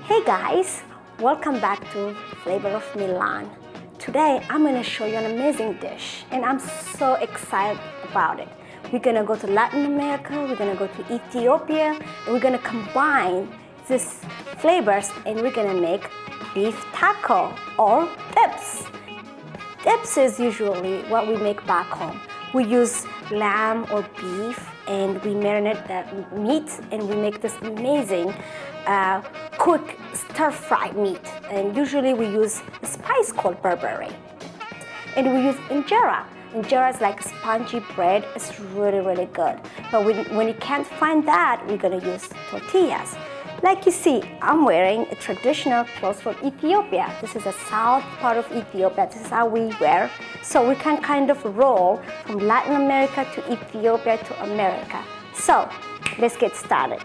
Hey guys, welcome back to Flavor of Milan. Today I'm going to show you an amazing dish and I'm so excited about it. We're going to go to Latin America, we're going to go to Ethiopia, and we're going to combine these flavors and we're going to make beef taco or dips. Dips is usually what we make back home. We use lamb or beef and we marinate the meat and we make this amazing quick stir-fried meat. And usually we use a spice called berbere. And we use injera. Injera is like spongy bread. It's really, really good. But when you can't find that, we're gonna use tortillas. Like you see, I'm wearing a traditional clothes from Ethiopia. This is the south part of Ethiopia. This is how we wear. So we can kind of roll from Latin America to Ethiopia to America. So let's get started.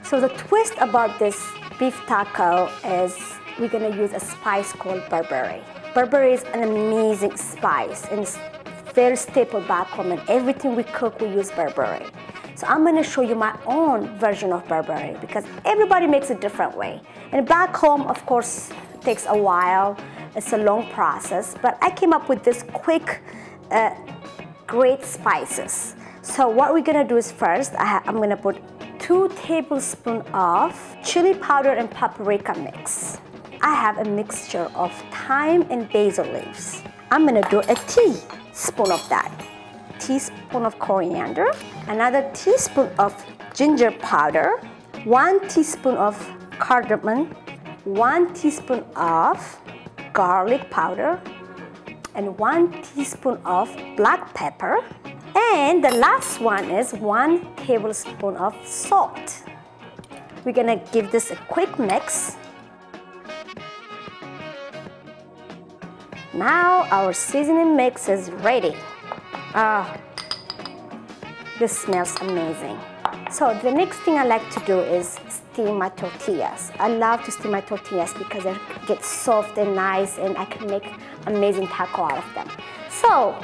So the twist about this beef taco is we're gonna use a spice called berbere. Berbere is an amazing spice and it's very staple back home, and everything we cook we use berbere. So I'm going to show you my own version of berbere because everybody makes it a different way. And back home, of course, it takes a while. It's a long process. But I came up with this quick, great spices. So what we're going to do is first, I'm going to put 2 tablespoons of chili powder and paprika mix. I have a mixture of thyme and basil leaves. I'm going to do a teaspoon of that. Teaspoon of coriander, another teaspoon of ginger powder, 1 teaspoon of cardamom, 1 teaspoon of garlic powder, and 1 teaspoon of black pepper. And the last one is 1 tablespoon of salt. We're gonna give this a quick mix. Now our seasoning mix is ready. This smells amazing. So the next thing I like to do is steam my tortillas. I love to steam my tortillas because they get soft and nice and I can make amazing taco out of them. So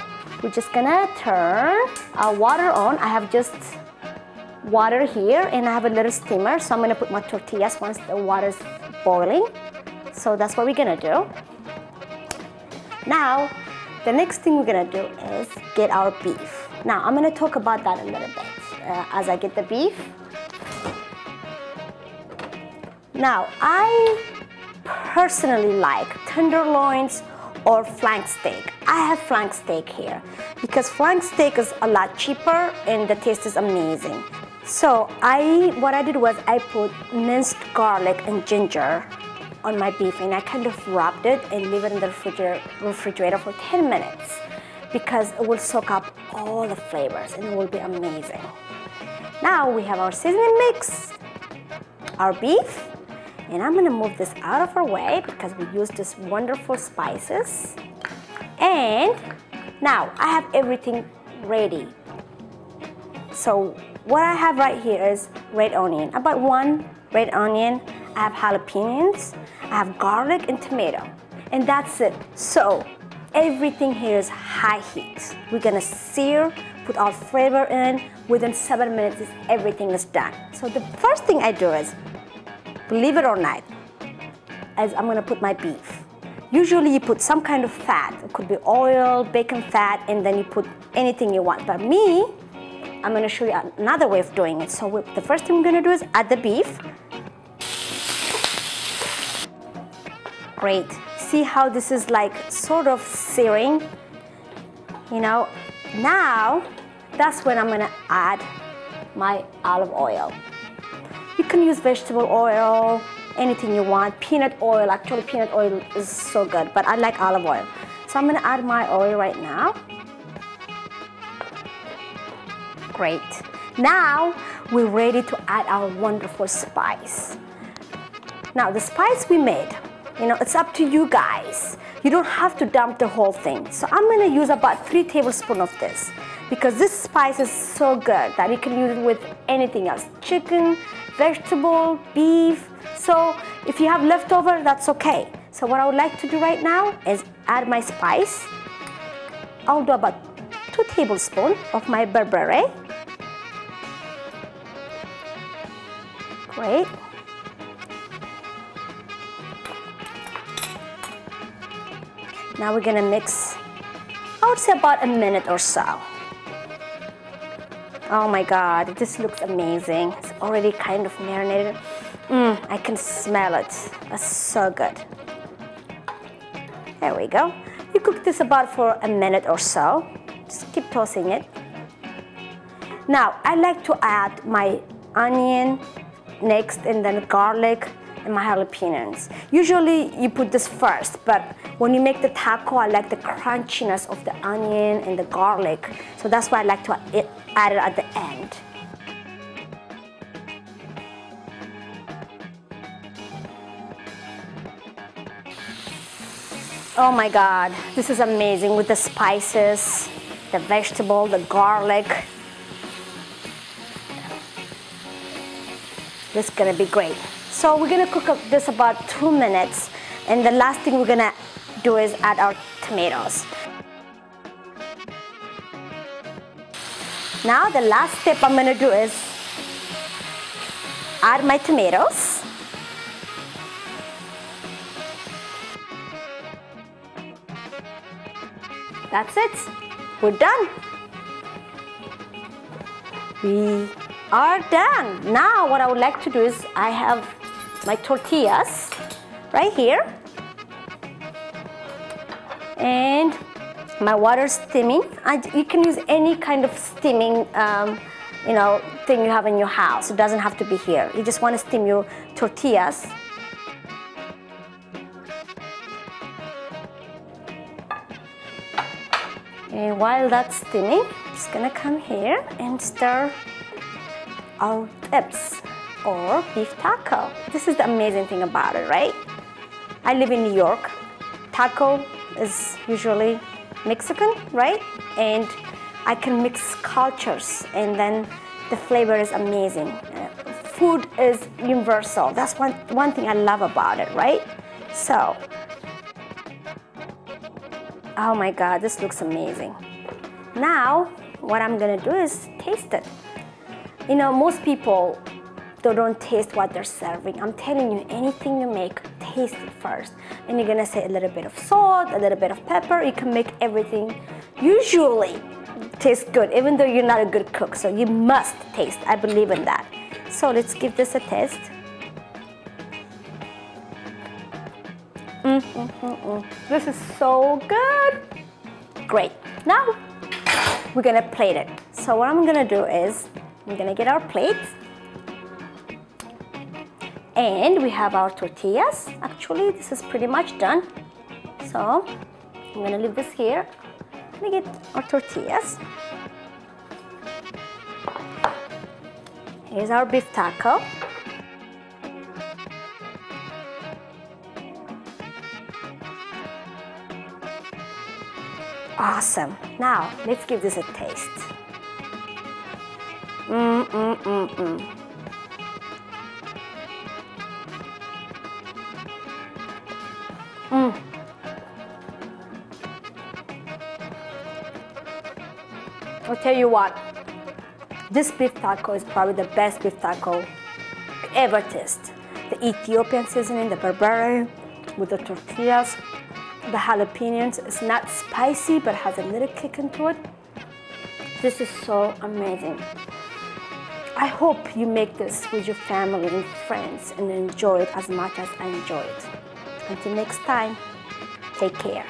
we're just gonna turn our water on. I have just water here and I have a little steamer. So I'm gonna put my tortillas once the water is boiling. So that's what we're gonna do. Now, the next thing we're gonna do is get our beef. Now, I'm gonna talk about that a little bit as I get the beef. Now, I personally like tenderloins or flank steak. I have flank steak here because flank steak is a lot cheaper and the taste is amazing. So what I did was I put minced garlic and ginger on my beef and I kind of wrapped it and leave it in the refrigerator for 10 minutes because it will soak up all the flavors and it will be amazing. Now we have our seasoning mix, our beef, and I'm gonna move this out of our way because we use this wonderful spices. And now I have everything ready. So what I have right here is red onion, about 1 red onion. I have jalapenos, I have garlic and tomato, and that's it. So everything here is high heat. We're gonna sear, put our flavor in. Within 7 minutes, everything is done. So the first thing I do is, believe it or not, is I'm gonna put my beef. Usually you put some kind of fat. It could be oil, bacon fat, and then you put anything you want. But me, I'm gonna show you another way of doing it. So the first thing I'm gonna do is add the beef. Great. See how this is like sort of searing? You know, now that's when I'm gonna add my olive oil. You can use vegetable oil, anything you want. Peanut oil, actually peanut oil is so good, but I like olive oil. So I'm gonna add my oil right now. Great. Now we're ready to add our wonderful spice. Now the spice we made, you know, it's up to you guys. You don't have to dump the whole thing. So I'm gonna use about 3 tablespoons of this because this spice is so good that you can use it with anything else. Chicken, vegetable, beef. So if you have leftover, that's okay. So what I would like to do right now is add my spice. I'll do about 2 tablespoons of my berbere. Great. Now we're gonna mix, I would say about a minute or so. Oh my God, this looks amazing. It's already kind of marinated. I can smell it. It's so good. There we go. You cook this about for a minute or so. Just keep tossing it. Now, I like to add my onion next, and then garlic and my jalapenos. Usually you put this first, but when you make the taco, I like the crunchiness of the onion and the garlic. So that's why I like to add it at the end. Oh my God, this is amazing with the spices, the vegetable, the garlic. This is gonna be great. So we're gonna cook up this about 2 minutes, and the last thing we're gonna do is add our tomatoes. Now the last step I'm gonna do is add my tomatoes. That's it. We're done. We are done. Now what I would like to do is I have my tortillas right here. And my water is steaming. You can use any kind of steaming thing you have in your house. It doesn't have to be here. You just want to steam your tortillas. And while that's steaming, I'm just gonna come here and stir our dips or beef taco. This is the amazing thing about it, right? I live in New York. Taco is usually Mexican, right? And I can mix cultures, and then the flavor is amazing. Food is universal. That's one thing I love about it, right? So, oh my God, this looks amazing. Now, what I'm gonna do is taste it. You know, most people, they don't taste what they're serving. I'm telling you, anything you make, taste it first. And you're gonna say a little bit of salt, a little bit of pepper. You can make everything usually taste good, even though you're not a good cook. So you must taste, I believe in that. So let's give this a taste. This is so good. Great. Now we're gonna plate it. So what I'm gonna do is I'm gonna get our plates, and we have our tortillas. Actually, this is pretty much done. So I'm gonna leave this here. I'm gonna get our tortillas. Here's our beef taco. Awesome. Now, let's give this a taste. I'll tell you what, this beef taco is probably the best beef taco you ever taste. The Ethiopian seasoning, the berbere with the tortillas, the jalapenos. It's not spicy, but has a little kick into it. This is so amazing. I hope you make this with your family and friends and enjoy it as much as I enjoy it. Until next time, take care.